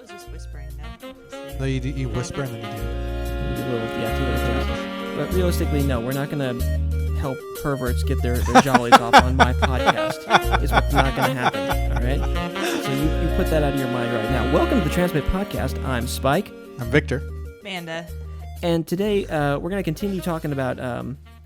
was just whispering. No, you whisper and then you do. Do little, yeah, two little jobs. But realistically, no, we're not going to help perverts get their jollies off on my podcast. It's not going to happen, all right? So you put that out of your mind right now. Welcome to the Transmit Podcast. I'm Spike. I'm Victor. Amanda. And today we're going to continue talking about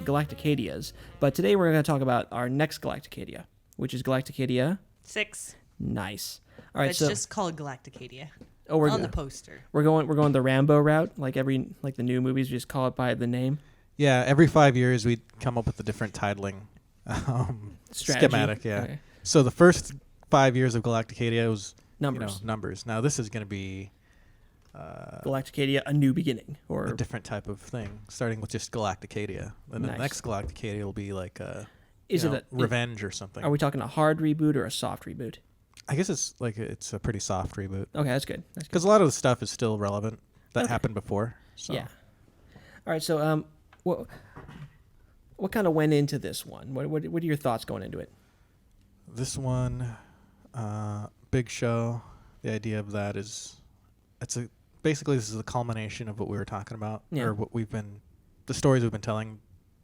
Galacticadias. But today we're going to talk about our next Galacticadia, which is Galacticadia 6. Nice. All right, It's so just called Galacticadia. oh, we're on the poster. We're going the Rambo route, like the new movies, we just call it by the name. Yeah, every 5 years we come up with a different titling Strategy. schematic. Yeah. Okay. So the first 5 years of Galacticadia was Numbers. Numbers. Now this is going to be Galacticadia: A New Beginning, or a different type of thing, starting with just Galacticadia. Then Nice. the next Galacticadia will be like is it revenge or something. Are we talking a hard reboot or a soft reboot? I guess it's a pretty soft reboot Okay, that's good. because a lot of the stuff is still relevant that Okay. happened before. So. Yeah. All right. So what kind of went into this one? What are your thoughts going into it? This one, big show. The idea of that is, basically this is the culmination of what we were talking about, Yeah. or the stories we've been telling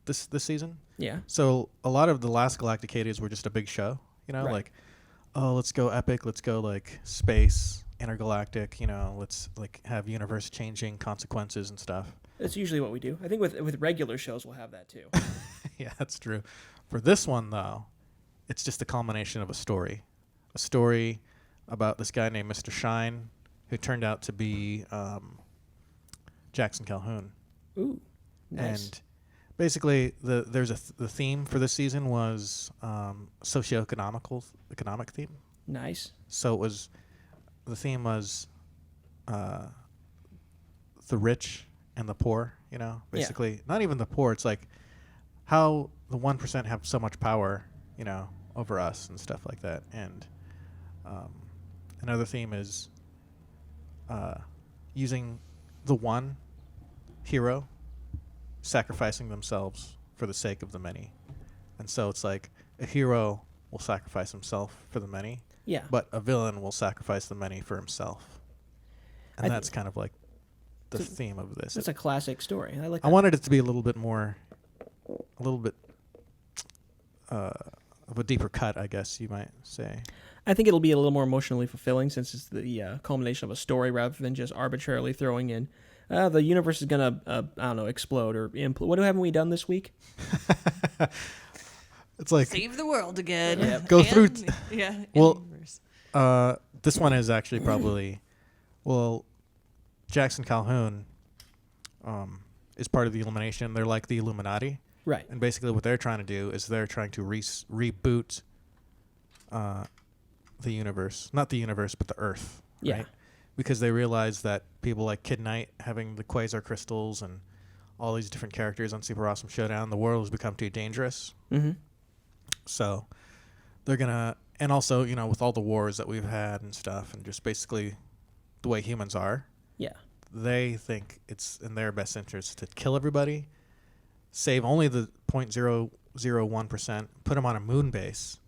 this season. Yeah. So a lot of the last Galacticadias were just a big show, Right. like, oh, let's go epic, let's go like space, intergalactic, let's like have universe changing consequences and stuff. That's usually what we do. I think with regular shows we'll have that too. Yeah, that's true. For this one though, it's just a culmination of a story about this guy named Mr. Shine, who turned out to be Jackson Calhoun. Ooh. Nice. And basically, the theme for this season was economic theme. Nice. So the theme was the rich and the poor. Basically, not even the poor. It's like how the 1% have so much power, over us and stuff like that. And another theme is using the one hero sacrificing themselves for the sake of the many. And so it's like a hero will sacrifice himself for the many, Yeah. but a villain will sacrifice the many for himself. And that's kind of like the theme of this. That's a classic story. I like I that. wanted it to be a little bit of a deeper cut, I guess you might say. I think it'll be a little more emotionally fulfilling since it's the culmination of a story rather than just arbitrarily throwing in the universe is gonna explode or what haven't we done this week? It's like Save the world again. Go through yeah. Well, this one is actually probably Jackson Calhoun is part of the Illumination. They're like the Illuminati. Right. And basically what they're trying to do is they're trying to reboot the universe. Not the universe, but the Earth. Yeah. Right? Because they realize that people like Kid Knight having the quasar crystals and all these different characters on Super Awesome Showdown, the world has become too dangerous. Mm-hmm. So they're going to... And also, with all the wars that we've had and stuff and just basically the way humans are... Yeah. They think it's in their best interest to kill everybody, save only the 0.001%, put them on a moon base,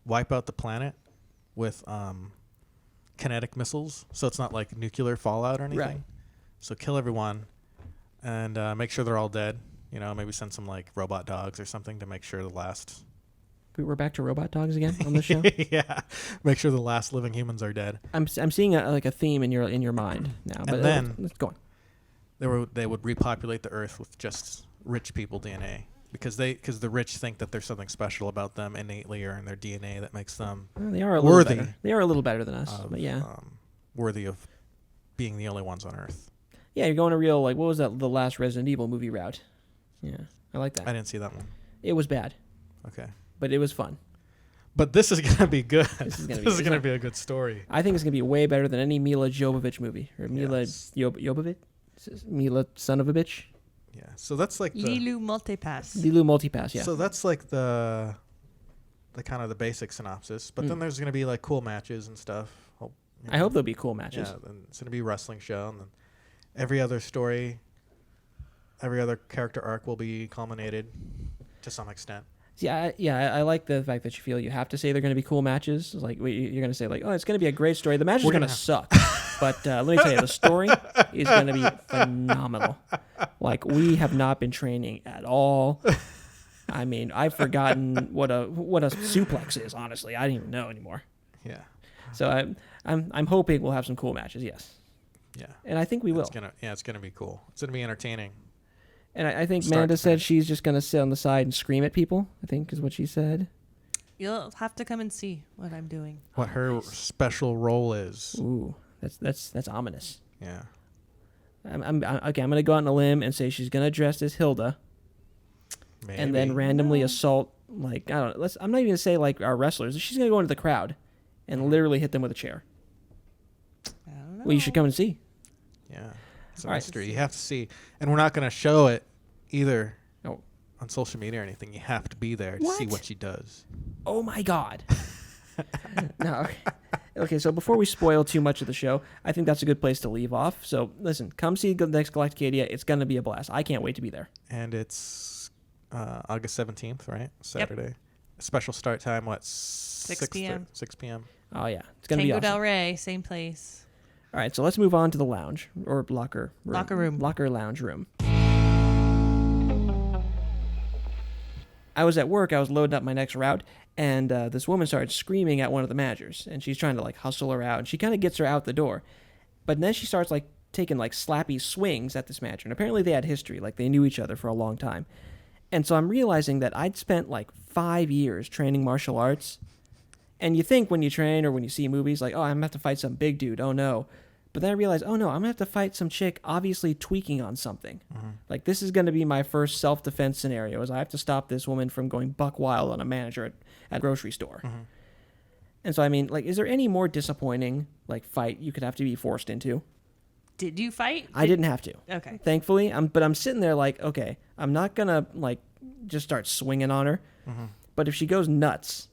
wipe out the planet with kinetic missiles, so it's not like nuclear fallout or anything. Right. So kill everyone and make sure they're all dead. Maybe send some like robot dogs or something to make sure the last... We're back to robot dogs again on the show. Yeah, make sure the last living humans are dead. I'm seeing a theme in your mind now. But And then let's go on. they would repopulate the Earth with just rich people DNA because the rich think that there's something special about them innately or in their DNA that makes them Well, they are a worthy. little better. They are a little better than us, but yeah. Worthy of being the only ones on Earth. Yeah, you're going a real what was that? The last Resident Evil movie route. Yeah, I like that. I didn't see that one. It was bad, Okay. but it was fun. But this is gonna be good. This is gonna This be is gonna be a good story. I think it's gonna be way better than any Mila Jovovich movie or Mila Yes. Jovovich, Mila son of a bitch, Yeah. So that's like Lilu Multipass. Lilu Multipass. Yeah. So that's like the kind of the basic synopsis. But then there's gonna be like cool matches and stuff. I hope there'll be cool matches. Yeah. And it's gonna be a wrestling show, and then every other story, every other character arc will be culminated to some extent. See, I like the fact that you feel you have to say they're going to be cool matches. Like you're going to say like, oh, it's going to be a great story. The matches are going to suck. But let me tell you, the story is going to be phenomenal. Like, we have not been training at all. I mean, I've forgotten what a suplex is. Honestly, I don't even know anymore. Yeah. So I'm hoping we'll have some cool matches. Yes. Yeah. And I think we will. It's gonna be cool. It's gonna be entertaining. And I think Start Manda to said finish. she's just going to sit on the side and scream at people, I think is what she said. You'll have to come and see what I'm doing. What her special role is. Ooh, that's ominous. Yeah. I'm going to go out on a limb and say she's going to dress as Hilda Maybe. and then randomly assault, like, I don't know. I'm not even going to say, like, our wrestlers. She's going to go into the crowd and literally hit them with a chair. I don't know. Well, you should come and see. Yeah. It's a All right. mystery. You have to see, and we're not gonna show it either. Oh. On social media or anything. You have to be there to see What? what she does. Oh, my God. No. Okay, so before we spoil too much of the show, I think that's a good place to leave off. So, listen, come see the next Galacticadia. It's going to be a blast. I can't wait to be there. And it's August 17th, right? Saturday. Special start time. What? 6 p.m. 6 p.m. Oh, yeah. It's going to be Tango awesome. Del Rey, same place. All right, so let's move on to the lounge or locker room. Locker lounge room. I was at work. I was loading up my next route, and this woman started screaming at one of the managers, and she's trying to, like, hustle her out, and she kind of gets her out the door. But then she starts, like, taking, like, slappy swings at this manager, and apparently they had history. Like, they knew each other for a long time. And so I'm realizing that I'd spent, like, 5 years training martial arts. And you think when you train or when you see movies, like, oh, I'm going to have to fight some big dude. Oh, no. But then I realized, oh, no, I'm going to have to fight some chick obviously tweaking on something. Mm-hmm. Like, this is going to be my first self-defense scenario, is I have to stop this woman from going buck wild on a manager at a grocery store. Mm-hmm. And so, I mean, like, is there any more disappointing, like, fight you could have to be forced into? Did you fight? I didn't have to. Okay. Thankfully. But I'm sitting there like, okay, I'm not going to, like, just start swinging on her. Mm-hmm. But if she goes nuts,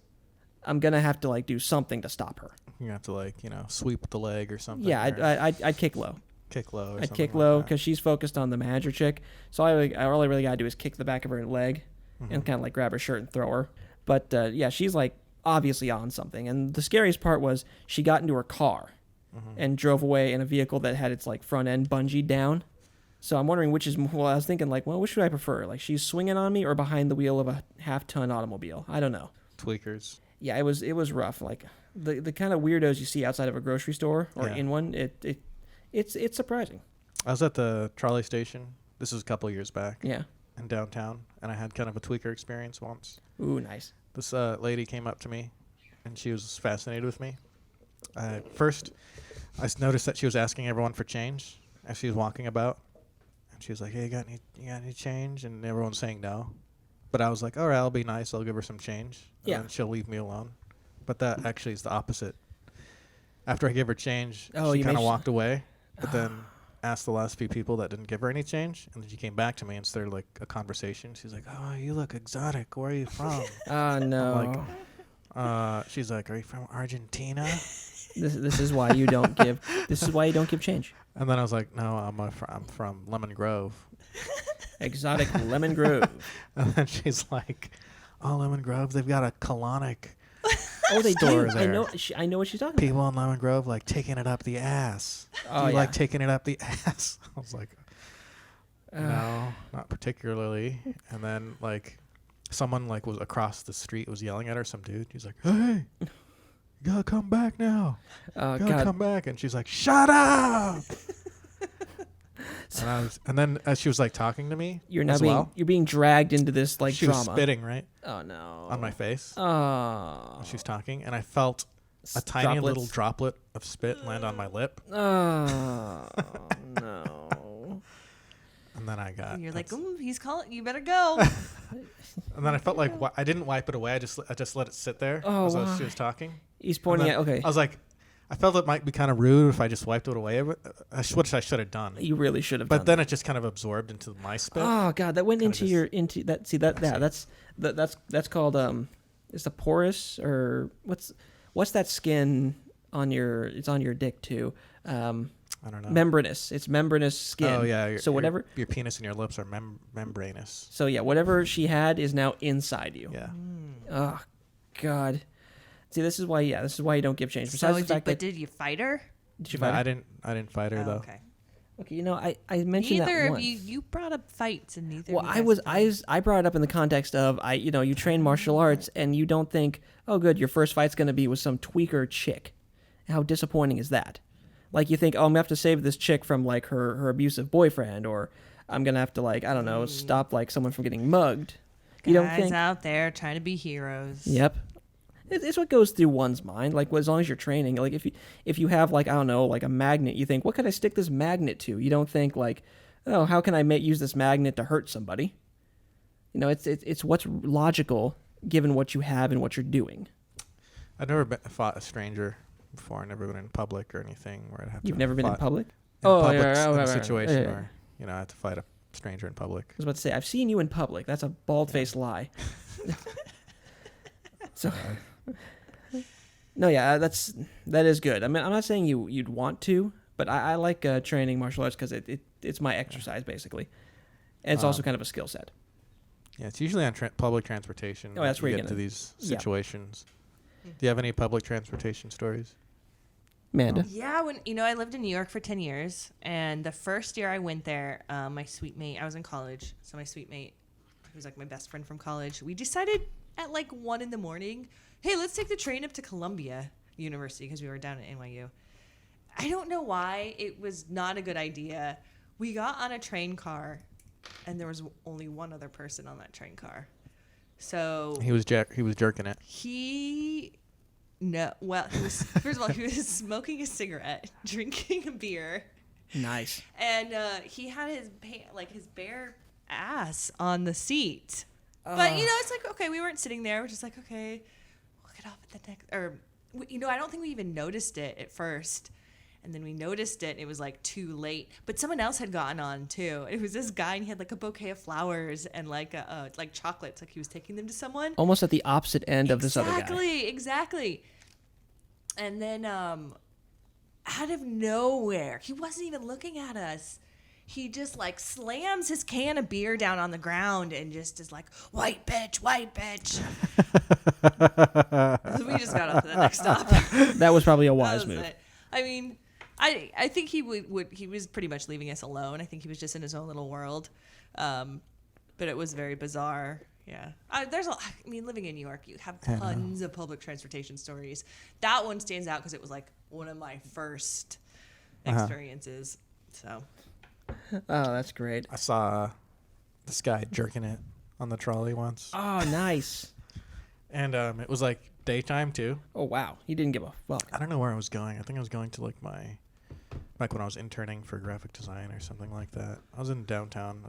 I'm going to have to, like, do something to stop her. You have to, like, sweep the leg or something. Yeah, or I'd kick low. kick low. Or I'd something kick like low that. because she's focused on the manager chick. So all I really got to do is kick the back of her leg Mm-hmm. and kind of, like, grab her shirt and throw her. But, yeah, she's, like, obviously on something. And the scariest part was she got into her car Mm-hmm. and drove away in a vehicle that had its, like, front end bungeed down. So I'm wondering which is more. Well, I was thinking, like, well, which should I prefer? Like, she's swinging on me or behind the wheel of a half-ton automobile? I don't know. Tweakers. Yeah, it was rough. Like, the kind of weirdos you see outside of a grocery store or Yeah. in one, it's surprising. I was at the trolley station. This was a couple of years back. Yeah. In downtown, and I had kind of a tweaker experience once. Ooh, nice. This lady came up to me, and she was fascinated with me. First, I noticed that she was asking everyone for change as she was walking about, and she was like, "Hey, you got any change?" And everyone's saying no, but I was like, "All right, I'll be nice. I'll give her some change, and Yeah. then she'll leave me alone." But that actually is the opposite. After I gave her change, Oh, she you kind of made- walked away, but then asked the last few people that didn't give her any change, and then she came back to me and started like a conversation. She's like, "Oh, you look exotic. Where are you from?" Oh no. She's like, "Are you from Argentina?" This is why you don't give. This is why you don't give change. And then I was like, "No, I'm from Lemon Grove." Exotic Lemon Grove. And then she's like, "Oh, Lemon Grove, they've got a colonic. Oh, they Store do. there. I know what she's talking People in Lemon Grove like taking it up the ass. Oh, Do you yeah. like taking it up the ass?" I was like, "No, not particularly." And then like someone like was across the street was yelling at her, some dude. He's like, "Hey, you gotta come back now. about. You gotta God. come back." And she's like, "Shut up." And then as she was like talking to me, You're now as being well, you're being dragged into this like she drama. was spitting right Oh no. on my face Oh. when she was talking, and I felt a tiny Droplets. little droplet of spit land on my lip, Oh no. and then I got. You're like, that's- ooh, he's calling. You better go. And then I felt like I didn't wipe it away. I just let it sit there Oh, as why? she was talking. He's And pointing then at. Okay. I was like, I felt it might be kind of rude if I just wiped it away, which I should have done. You really should have. But done then it just kind of absorbed into my spit. Oh god, that went Kinda into just- your into that. See that yeah, that's called it's the porous or what's that skin on your? It's on your dick too. I don't know. Membranous. It's membranous skin. Oh yeah. So whatever. Your penis and your lips are membranous. So yeah, whatever she had is now inside you. Yeah. Oh god. See, this is why you don't give change. So Besides the fact that did you fight her? Did you No, fight her? I didn't fight her Oh, though. okay. Okay, I mentioned Neither that of once. you brought up fights, and neither. Well, of you guys I brought it up in the context of you train martial arts and you don't think, oh, good, your first fight's going to be with some tweaker chick. How disappointing is that? Like you think, oh, I'm gonna have to save this chick from like her abusive boyfriend, or I'm gonna have to like I don't know stop like someone from getting mugged. You don't guys think? out there trying to be heroes. Yep. It's what goes through one's mind. Like, as long as you're training, like if you have like I don't know, like a magnet, you think, what could I stick this magnet to? You don't think like, oh, how can I use this magnet to hurt somebody? It's what's logical given what you have and what you're doing. I've never fought a stranger before. I've never been in public or anything where I'd have to. You've never been in public? In public, yeah, in right, a situation yeah. where I had to fight a stranger in public. I was about to say, I've seen you in public. That's a bald-faced lie. So, no, yeah, that is good. I mean, I'm not saying you'd want to, but I like training martial arts because it's my exercise basically, and it's also kind of a skill set. Yeah, it's usually on public transportation. Oh, that's that where you you're get into gonna- these yeah. situations. Do you have any public transportation stories? Amanda, Yeah, when I lived in New York for 10 years, and the first year I went there, my suite mate, I was in college, so my suite mate, who was like my best friend from college, we decided at like 1 a.m, hey, let's take the train up to Columbia University because we were down at NYU. I don't know why it was not a good idea. We got on a train car, and there was only one other person on that train car. So He was jerking it. he was first of all, he was smoking a cigarette, drinking a beer, nice. and he had his bare ass on the seat. But it's like, okay, we weren't sitting there. We're just like, okay, we'll get off at the next. I don't think we even noticed it at first, and then we noticed it. And it was like too late. But someone else had gotten on too. It was this guy, and he had like a bouquet of flowers and like chocolates, like he was taking them to someone. Almost at the opposite end of this other guy. Exactly. And then out of nowhere, he wasn't even looking at us. He just like slams his can of beer down on the ground and just is like, white bitch. So we just got off to the next stop. That was probably a That wise was move. it. I mean, I think he he was pretty much leaving us alone. I think he was just in his own little world. But it was very bizarre. Yeah. Living in New York, you have tons of public transportation stories. That one stands out because it was like one of my first experiences. So. Oh, that's great. I saw this guy jerking it on the trolley once. Oh, nice. And it was like daytime too. Oh, wow. He didn't give a fuck. I don't know where I was going. I think I was going to like back when I was interning for graphic design or something like that. I was in downtown.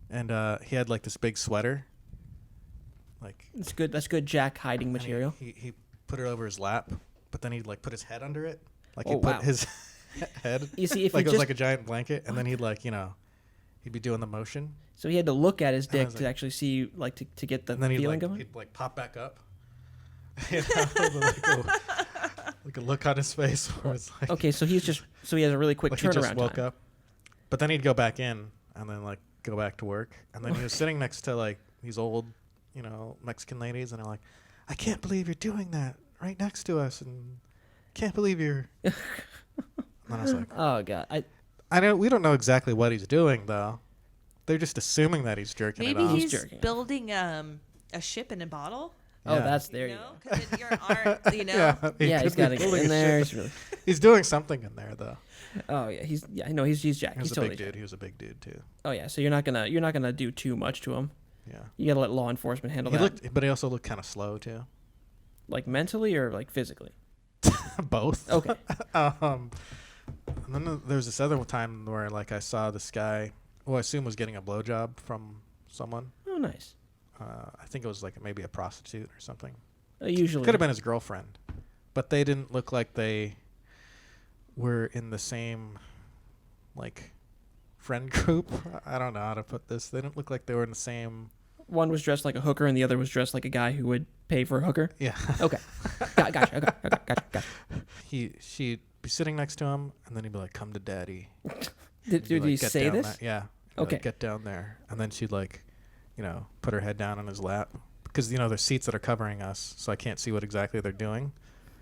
And he had like this big sweater. Like That's good. That's good Jack hiding and material. He put it over his lap, but then he'd like put his head under it. Like Oh, he put wow. his head You see, if like he it was just, like a giant blanket, and then he'd like he'd be doing the motion, so he had to look at his And I dick was to like- actually see, like, to get the and then feeling going. he'd like pop back up. Like a look on his face where it's like Okay, so he has a really quick like he turnaround just woke time. up, but then he'd go back in and then like go back to work, and then he was sitting next to like these old Mexican ladies, and they're like, I can't believe you're doing that right next to us, and can't believe you're. And then I was like, Oh god, we don't know exactly what he's doing though. They're just assuming that he's jerking Maybe it off. he's jerking it. building a ship in a bottle. oh Yeah. that's there you go. Because your art, Yeah, Yeah, he's got to get building in a there. ship. He's really, He's doing something in there though. oh yeah, I know he's Jack. He He's was a totally big Jack. dude. He was a big dude too. Oh yeah, so you're not gonna do too much to him. Yeah. You gotta let law enforcement handle He that. but he also looked kind of slow too. Like mentally or like physically. Both. Okay. And then there's this other time where like I saw this guy, who I assume was getting a blowjob from someone. Oh nice. I think it was like maybe a prostitute or something. Usually Could have been his girlfriend, but they didn't look like they were in the same like friend group. I don't know how to put this. They didn't look like they were in the same. one was dressed like a hooker and the other was dressed like a guy who would pay for a hooker. Yeah. Okay. Gotcha. Okay. Gotcha. She'd be sitting next to him, and then he'd be like, "Come to daddy." Did He'd be he like, "Get say down this? there." Yeah. Okay. Like, get down there, and then she'd like, put her head down on his lap because there's seats that are covering us, so I can't see what exactly they're doing.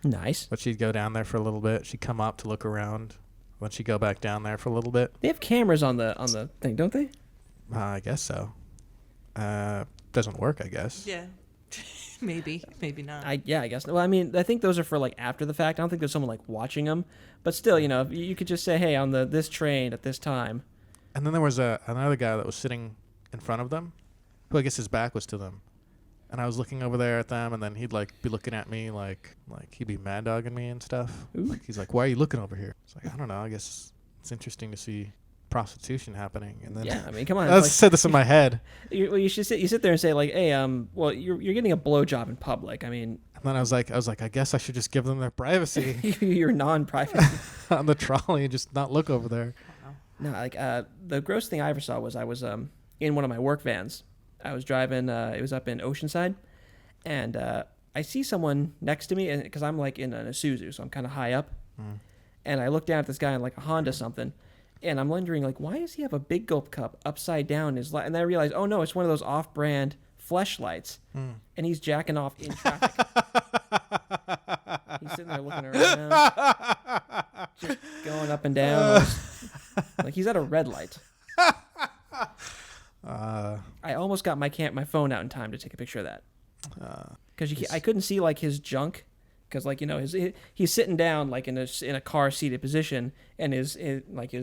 Nice. But she'd go down there for a little bit. She'd come up to look around. Then she'd go back down there for a little bit. They have cameras on the thing, don't they? I guess so. Doesn't work, I guess. Yeah. Maybe not. I guess. Well, I mean, I think those are for like after the fact. I don't think there's someone like watching them. But still, you could just say, hey, on this train at this time. And then there was another guy that was sitting in front of them, who I guess his back was to them. And I was looking over there at them, and then he'd like be looking at me like he'd be mad dogging me and stuff. Like he's like, "Why are you looking over here?" It's like, I don't know. I guess it's interesting to see prostitution happening. And then Yeah, I mean, come on. I said this in my head. You should sit there and say like, hey, well, you're getting a blowjob in public. I mean, And then I was like, I guess I should just give them their privacy you're non-private. on the trolley and just not look over there. No, like the gross thing I ever saw was I was in one of my work vans. I was driving. It was up in Oceanside, and I see someone next to me, because I'm like in a Isuzu, so I'm kind of high up, and I look down at this guy in like a Honda something, and I'm wondering like, why does he have a Big Gulp cup upside down? And then I realized, oh no, it's one of those off-brand fleshlights, and he's jacking off in traffic. He's sitting there looking around, just going up and down, like he's at a red light. I almost got my phone out in time to take a picture of that, because I couldn't see like his junk, because like he's sitting down like in a car seated position, and his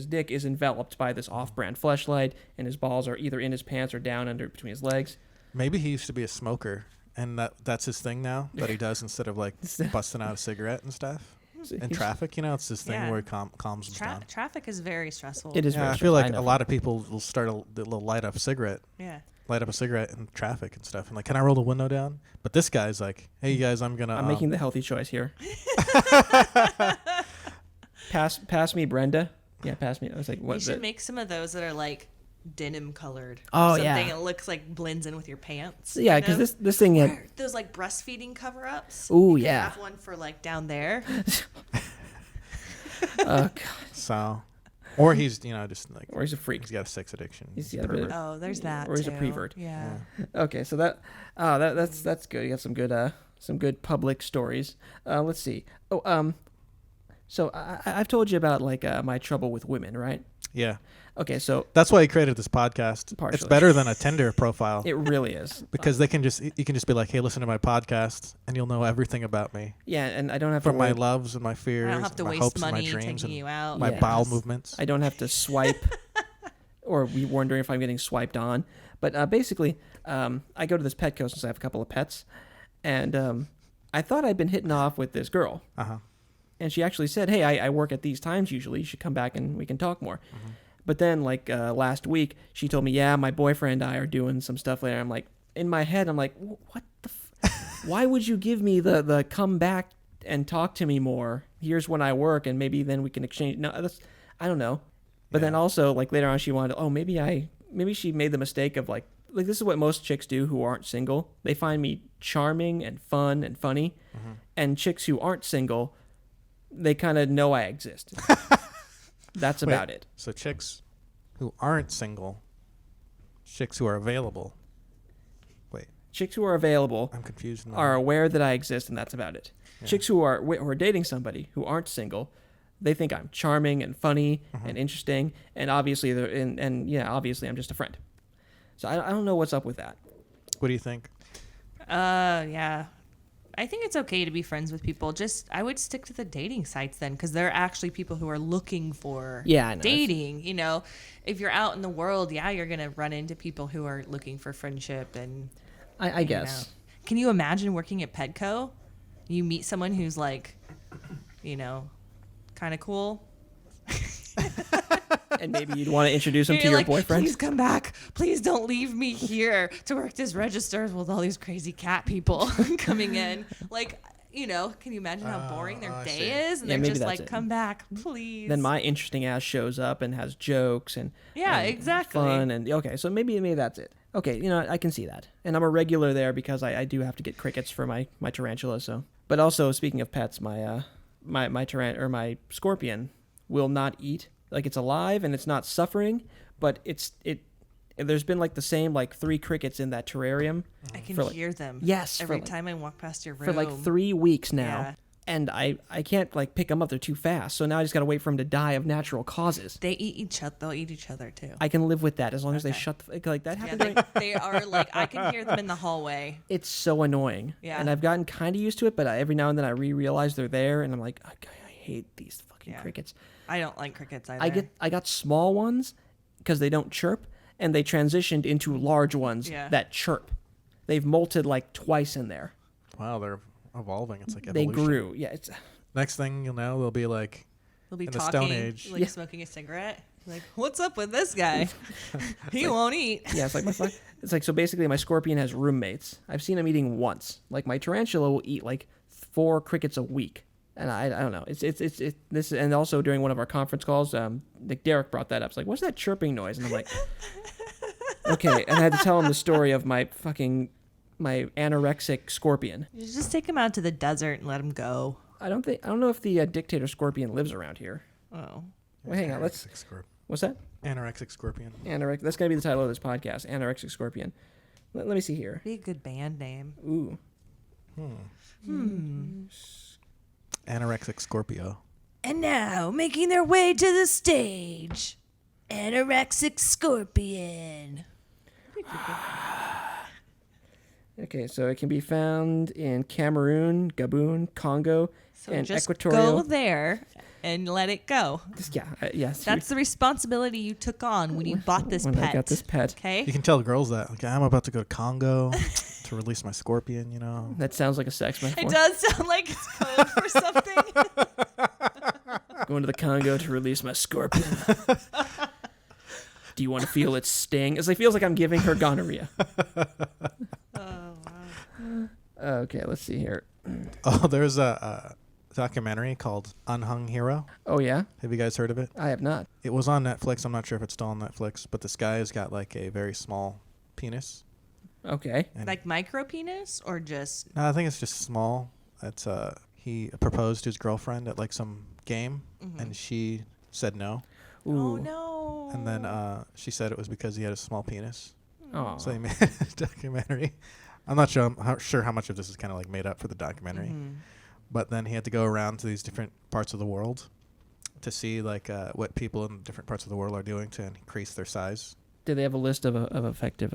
dick is enveloped by this off-brand fleshlight, and his balls are either in his pants or down under between his legs. Maybe he used to be a smoker, and that's his thing now that he does instead of like busting out a cigarette and stuff. In traffic, it's this thing where he calms them down. Traffic is very stressful. It is. Yeah, very I feel like stressful. a lot of people will start a little light up cigarette. Yeah. Light up a cigarette in traffic and stuff, and like, can I roll the window down? But this guy's like, hey, you guys, I'm making the healthy choice here. Pass me, Brenda. Yeah, pass me. I was like, what? You should make some of those that are like denim colored. Oh, something yeah. It looks like blends in with your pants. Yeah, because this thing had. Or those like breastfeeding cover ups. Ooh, You could yeah. have one for like down there. God. So, or he's just like, Or he's a freak. he's got a sex addiction. He's He's a got a bit of- pervert. Oh, there's that. Or he's a too. prevert. Yeah. Okay, so that's good. You got some good public stories. Let's see. So I've told you about like my trouble with women, right? Yeah, Okay, so that's why he created this podcast. It's Partially. better than a Tinder profile it really is. because you can just be like, hey, listen to my podcast, and you'll know everything about me, Yeah, and I don't have from to my worry. loves and my fears, I don't have to my waste hopes money and my dreams, taking you out. and my Yes. bowel movements. I don't have to swipe or be wondering if I'm getting swiped on. But basically, I go to this Petco since I have a couple of pets, and I thought I'd been hitting off with this girl. Uh-huh. And she actually said, hey, I work at these times usually. You should come back and we can talk more. Mm-hmm. But then, like, last week, she told me, yeah, my boyfriend and I are doing some stuff later. I'm like, in my head, I'm like, what the why would you give me the come back and talk to me more? Here's when I work, and maybe then we can exchange. No, I don't know. But then also, like, later on, she wanted, maybe she made the mistake of, like, this is what most chicks do who aren't single. They find me charming and fun and funny. Mm-hmm. And chicks who aren't single, they kind of know I exist. That's about it. So chicks who aren't single, chicks who are available. Wait, Chicks who are available I'm confused now. are aware that I exist, and that's about it. Yeah. Chicks who are dating somebody who aren't single, they think I'm charming and funny and interesting, and obviously obviously I'm just a friend. So I don't know what's up with that. What do you think? Yeah. I think it's okay to be friends with people. Just I would stick to the dating sites then, because they're actually people who are looking for Yeah, I know. dating. If you're out in the world, you're gonna run into people who are looking for friendship and. I guess. Can you imagine working at Petco? You meet someone who's like, kind of cool. And maybe you'd want to introduce them to You're your like, boyfriend. Please come back. Please don't leave me here to work this register with all these crazy cat people coming in. Like, can you imagine how boring their I day see. is? And Yeah, they're maybe just that's like, it. come back, please. Then my interesting ass shows up and has jokes and Yeah, and exactly. fun and okay, so maybe that's it. Okay, I can see that, and I'm a regular there because I do have to get crickets for my tarantula. So, but also speaking of pets, my my scorpion will not eat. Like, it's alive and it's not suffering, but there's been like the same like 3 crickets in that terrarium I can for, like- hear them. Yes, Every for, like- time I walk past your room. for like 3 weeks now. Yeah. and I can't like pick them up. They're too fast. So now I just got to wait for them to die of natural causes. They eat each other. They'll eat each other too. I can live with that as long as they Okay. shut like that Yeah, happened. they are like, I can hear them in the hallway. It's so annoying. Yeah. And I've gotten kind of used to it, but every now and then I realize they're there, and I'm like, I hate these fucking Yeah. crickets. I don't like crickets either. I got small ones because they don't chirp, and they transitioned into large ones Yeah. that chirp. They've molted like twice in there. Wow, they're evolving. It's like They evolution. grew. Yeah, it's Next thing you'll know, they'll be like They'll be in the talking, Stone Age. like Yeah. smoking a cigarette. Like, what's up with this guy? He won't eat. yeah, it's like it's like so basically my scorpion has roommates. I've seen him eating once. Like my tarantula will eat like 4 crickets a week. And I don't know. It's this, and also during one of our conference calls, like Derek brought that up. It's like, what's that chirping noise? And I'm like, okay. And I had to tell him the story of my anorexic scorpion. You just take him out to the desert and let him go. I don't know if the dictator scorpion lives around here. Oh. Wait, hang on. What's that? Anorexic scorpion. That's gotta be the title of this podcast. Anorexic scorpion. Let me see here. Be a good band name. Ooh. Anorexic Scorpio. And now, making their way to the stage, Anorexic Scorpion. Okay, so it can be found in Cameroon, Gabon, Congo, So and just Equatorial. go there and let it go. Yes. That's the responsibility you took on when you bought this when pet. I got this pet. You Okay? can tell girls that. Like, I'm about to go to Congo to release my scorpion, you know. That sounds like a sex metaphor. It does sound like it's code for something. Going to the Congo to release my scorpion. Do you want to feel its sting? It feels like I'm giving her gonorrhea. Oh, wow. Okay, let's see here. Oh, there's a documentary called Unhung Hero. Oh, yeah? Have you guys heard of it? I have not. It was on Netflix. I'm not sure if it's still on Netflix, but this guy has got like a very small penis. Okay. And Like micro penis or just. no, I think it's just small. It's he proposed to his girlfriend at like some game, and she said no. Ooh. Oh, no. And then she said it was because he had a small penis. Oh. So he made a documentary. I'm not sure how much of this is kind of like made up for the documentary. But then he had to go around to these different parts of the world to see like what people in different parts of the world are doing to increase their size. Do they have a list of effective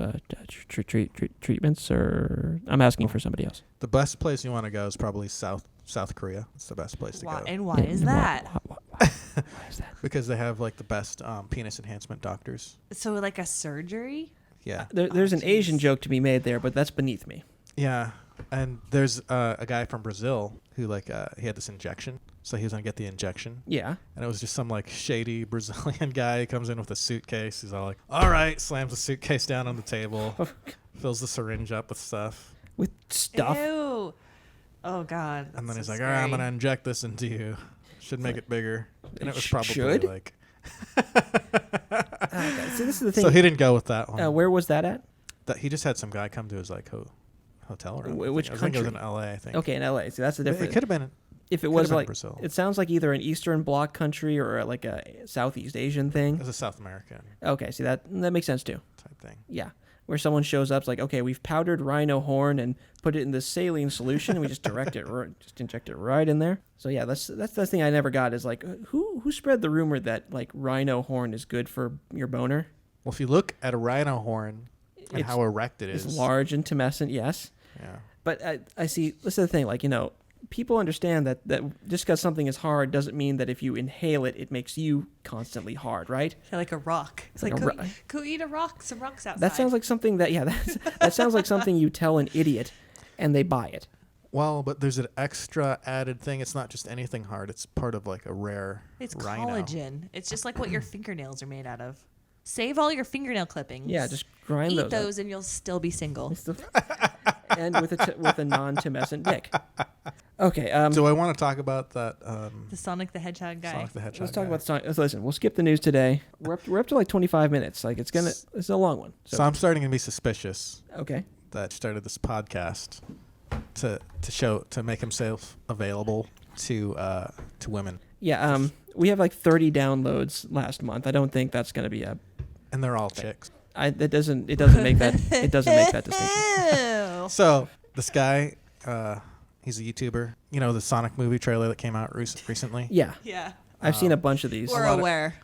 treatments, or I'm asking for somebody else? The best place you want to go is probably South Korea. It's the best place to Why, go and why is that? Why is that? because they have like the best penis enhancement doctors. So, like a surgery? Yeah, There's an jeez. Asian joke to be made there, but that's beneath me. yeah. And there's a guy from Brazil who like he had this injection, so he was gonna get the injection. Yeah. And it was just some like shady Brazilian guy. He comes in with a suitcase. He's all like, all right, slams the suitcase down on the table, fills the syringe up with stuff. With stuff. Ew. Oh, God. And then that's he's so like, all right, I'm scary. going to inject this into you. Should make it bigger. And it was probably Should? like. Okay, so this is the thing. So he didn't go with that one. Where was that at? He just had some guy come to his like hotel room. Which I think it was country? in LA, I think. Okay, in LA. So that's the But difference. it could have been If it could've was been like, Brazil. it sounds like either an Eastern Bloc country or like a Southeast Asian thing. it was a South American Okay, see that makes sense too. type thing. Yeah, where someone shows up, it's like, okay, we've powdered rhino horn and put it in this saline solution, and we just direct it, just inject it right in there. So yeah, that's the thing I never got is like, who spread the rumor that like rhino horn is good for your boner? Well, if you look at a rhino horn and It's- how erect it It's is. large and tumescent, yes. Yeah. But I see, this is the thing, like, people understand that just because something is hard doesn't mean that if you inhale it, it makes you constantly hard, right? Yeah, like a rock. It's Like like, a go eat some rocks outside. That sounds like something that sounds like something you tell an idiot and they buy it. Well, but there's an extra added thing. It's not just anything hard. It's part of like a rare It's rhino. collagen. It's just like what your fingernails are made out of. Save all your fingernail clippings. Yeah, just grind eat those. those and you'll still be single. And with a non-tumescent dick. Okay. Do I want to talk about that? The Sonic the Hedgehog guy. Sonic the Hedgehog. Let's talk guy? about Sonic. Listen, we'll skip the news today. We're up to like 25 minutes. Like it's a long one. So I'm starting to be suspicious Okay. that started this podcast to make himself available to women, Yeah. We have like 30 downloads last month. I don't think that's going to be and they're all chicks. it doesn't make that distinction. Ew. So this guy He's a YouTuber. You know the Sonic movie trailer that came out recently. Yeah, Yeah. I've seen a bunch of these. We're aware.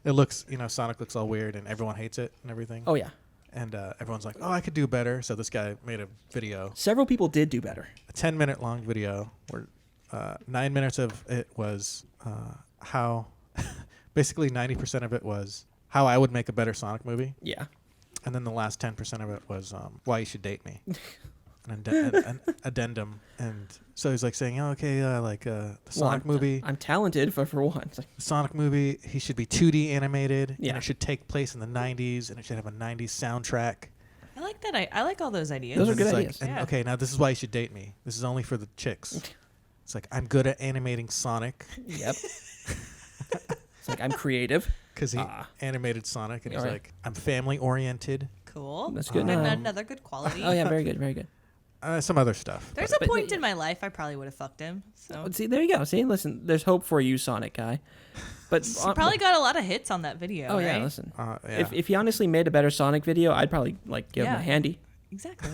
It looks, Sonic looks all weird and everyone hates it and everything. Oh yeah, And everyone's like, oh, I could do better. So this guy made a video, several people did do better. a 10-minute long video where 9 minutes of it was how, basically 90% of it was how I would make a better Sonic movie. Yeah. And then the last 10% of it was why you should date me. An addendum. And so he's like saying, oh, okay, the Sonic movie. I'm talented for one. It's like, The Sonic movie, he should be 2D animated. Yeah. And it should take place in the 90s. And it should have a 90s soundtrack. I like that. I like all those ideas. Those are And good it's ideas. Like, and, Yeah. okay, now this is why you should date me. This is only for the chicks. It's like, I'm good at animating Sonic. yep. It's like I'm creative. Because he Ah. animated Sonic. And he's Alright. like, I'm family oriented. Cool. That's good. Another good quality. Oh yeah, very good, very good. Some other stuff. There's a point in my life I probably would have fucked him. So See, there you go. See, listen, there's hope for you, Sonic guy. But he probably got a lot of hits on that video. Oh yeah, right? listen. Yeah. If he honestly made a better Sonic video, I'd probably give him a Yeah. handy. Exactly.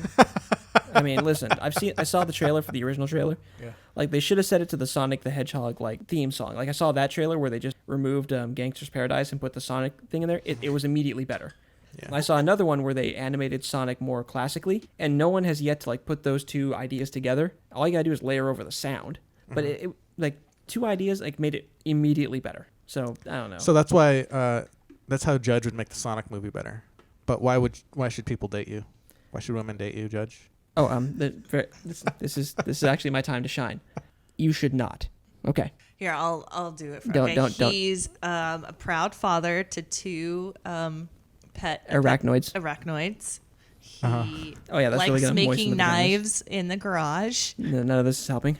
I mean, listen, I saw the trailer for the original trailer. Yeah. Like they should have set it to the Sonic the Hedgehog like theme song. Like I saw that trailer where they just removed Gangster's Paradise and put the Sonic thing in there. It was immediately better. Yeah. And I saw another one where they animated Sonic more classically, and no one has yet to like put those two ideas together. All you gotta do is layer over the sound. But it like two ideas like made it immediately better. So I don't know. So that's why that's how Judge would make the Sonic movie better. But why should people date you? Why should women date you, Judge? This is actually my time to shine. You should not. Okay. Here, I'll do it for Don't. He's a proud father to two pet Arachnoids. He Oh yeah, that's likes really gonna moisten making the vaginas. knives in the garage. None of this is helping.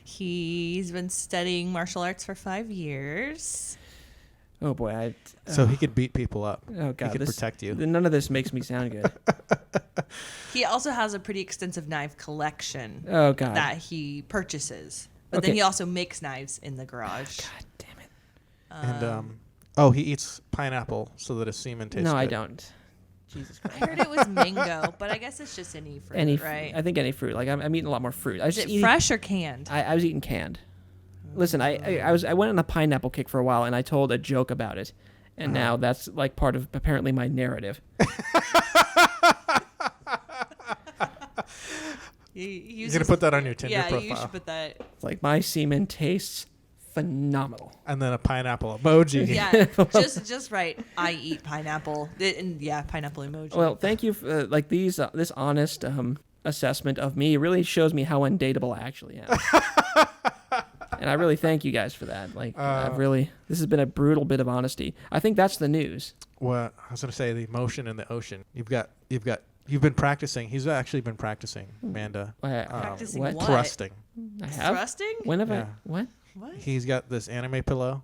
He's been studying martial arts for 5 years. Oh boy, So he could beat people up. oh god, he could protect you. None of this makes me sound good. He also has a pretty extensive knife collection Oh god. that he purchases. But Okay. then he also makes knives in the garage. God damn it. And he eats pineapple so that his semen tastes No, good. I don't. Jesus I Christ. heard it was mango, but I guess it's just any fruit, right? I think any fruit. Like I'm eating a lot more fruit. I was Is just it eating, fresh or canned? I was eating canned. Listen, I went on a pineapple kick for a while, and I told a joke about it, and now that's like part of apparently my narrative. You're gonna put that on your Tinder yeah, profile. you should put that. It's like my semen tastes phenomenal. And then a pineapple emoji. Yeah, just right. I eat pineapple. And yeah, pineapple emoji. Well, thank you for this honest assessment of me. It really shows me how undateable I actually am. And I really thank you guys for that. Like, this has been a brutal bit of honesty. I think that's the news. Well, I was gonna say the emotion in the ocean. You've been practicing. He's actually been practicing, Amanda. Practicing what? Thrusting. I have. Thrusting? When have Yeah. I? What? What? He's got this anime pillow,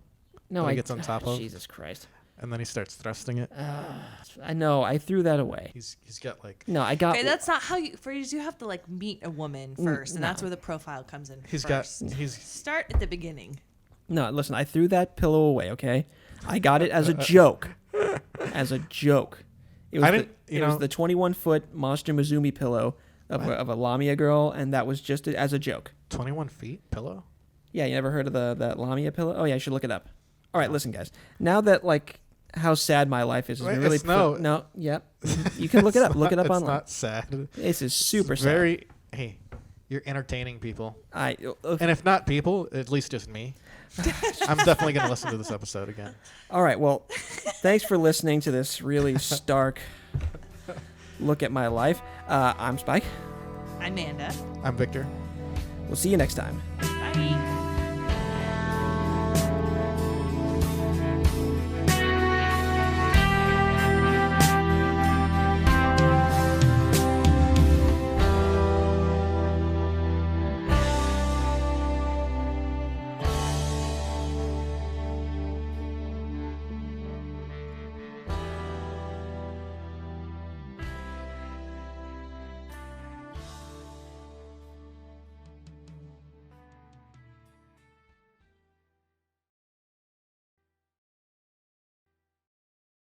No, That he I gets on top of? Jesus Christ. and then he starts thrusting it. I know. I threw that away. He's got like No, I got. Okay, that's not how you. You have to like meet a woman first, and that's no. where the profile comes in. he's first. Start at the beginning. No, listen. I threw that pillow away. Okay, I got it as a joke. As a joke. It was I didn't- it was the 21-foot Monster Mizumi pillow of a Lamia girl, and that was just as a joke. 21 feet pillow. Yeah, you never heard of that Lamia pillow? Oh yeah, you should look it up. All right, listen, guys. Now that like how sad my life is, Wait, really it's no- no. Yep, you can look it up. Look it up It's online. not sad. This is super It's sad. very. Hey, you're entertaining people, I and if not people, at least just me. I'm definitely gonna listen to this episode again. All right. Well, thanks for listening to this really stark look at my life. I'm Spike. I'm Amanda. I'm Victor. We'll see you next time.